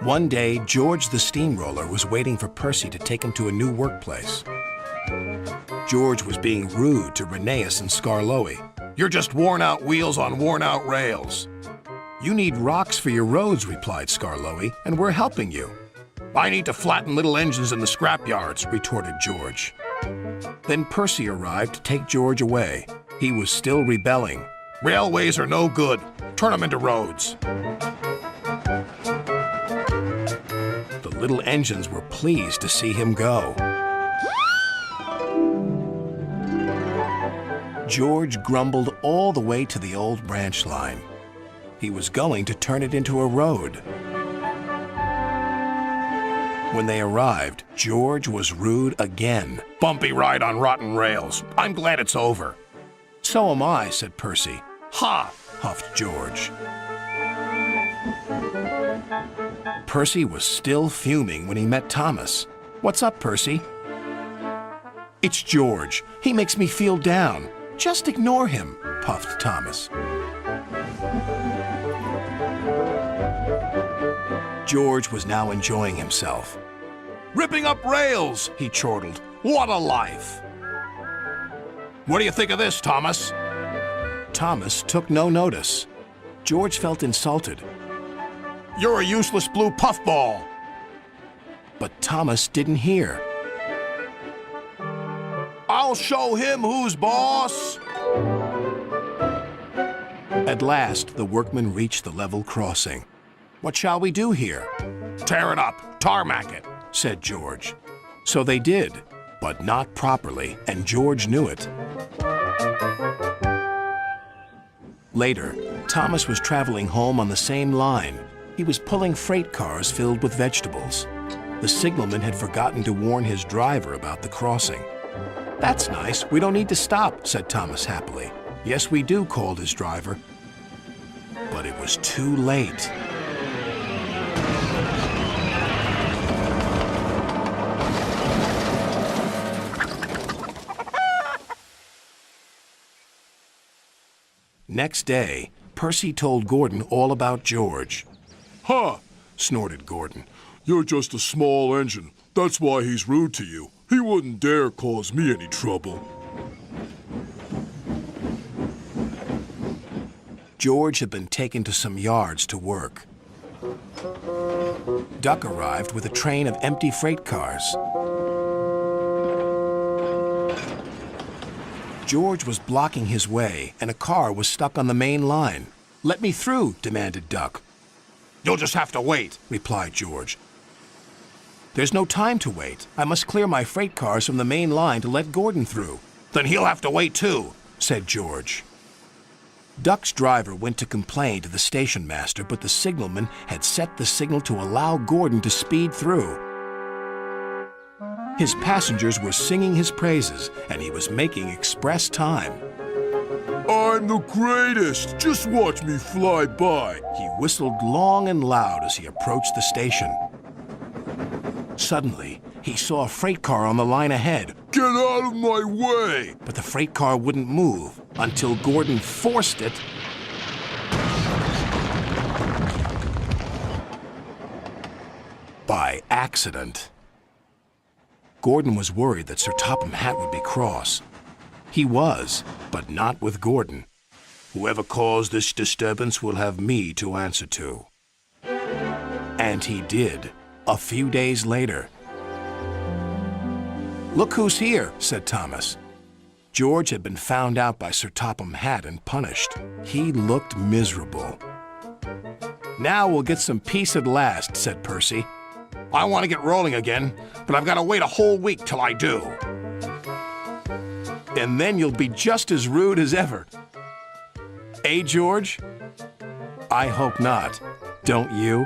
One day, George the Steamroller was waiting for Percy to take him to a new workplace. George was being rude to Rheneas and Skarloey. "You're just worn-out wheels on worn-out rails." "You need rocks for your roads," replied Skarloey, "and we're helping you." "I need to flatten little engines in the scrapyards," retorted George. Then Percy arrived to take George away. He was still rebelling. "Railways are no good. Turn them into roads." The little engines were pleased to see him go. George grumbled all the way to the old branch line. He was going to turn it into a road. When they arrived, George was rude again. "Bumpy ride on rotten rails. I'm glad it's over." "So am I," said Percy. "Ha!" huffed George. Percy was still fuming when he met Thomas. "What's up, Percy?" "It's George. He makes me feel down." "Just ignore him," puffed Thomas. George was now enjoying himself. "Ripping up rails," he chortled. "What a life!" "What do you think of this, Thomas?" Thomas took no notice. George felt insulted. "You're a useless blue puffball." But Thomas didn't hear. "I'll show him who's boss." At last, the workmen reached the level crossing. "What shall we do here?" "Tear it up, tarmac it," said George. So they did, but not properly, and George knew it. Later, Thomas was traveling home on the same line. He was pulling freight cars filled with vegetables. The signalman had forgotten to warn his driver about the crossing. "That's nice. We don't need to stop," said Thomas happily. "Yes, we do," called his driver. But it was too late. Next day, Percy told Gordon all about George. "Ha!" snorted Gordon. "You're just a small engine. That's why he's rude to you. He wouldn't dare cause me any trouble." George had been taken to some yards to work. Duck arrived with a train of empty freight cars. George was blocking his way, and a car was stuck on the main line. "Let me through," demanded Duck. "You'll just have to wait," replied George. "There's no time to wait. I must clear my freight cars from the main line to let Gordon through." "Then he'll have to wait too," said George. Duck's driver went to complain to the station master, but the signalman had set the signal to allow Gordon to speed through. His passengers were singing his praises, and he was making express time. "I'm the greatest! Just watch me fly by!" He whistled long and loud as he approached the station. Suddenly, he saw a freight car on the line ahead. "Get out of my way!" But the freight car wouldn't move until Gordon forced it. By accident. Gordon was worried that Sir Topham Hatt would be cross. He was, but not with Gordon. "Whoever caused this disturbance will have me to answer to." And he did, a few days later. "Look who's here," said Thomas. George had been found out by Sir Topham Hatt and punished. He looked miserable. "Now we'll get some peace at last," said Percy. "I want to get rolling again, but I've got to wait a whole week till I do." "And then you'll be just as rude as ever." "Eh, George?" "I hope not. Don't you?"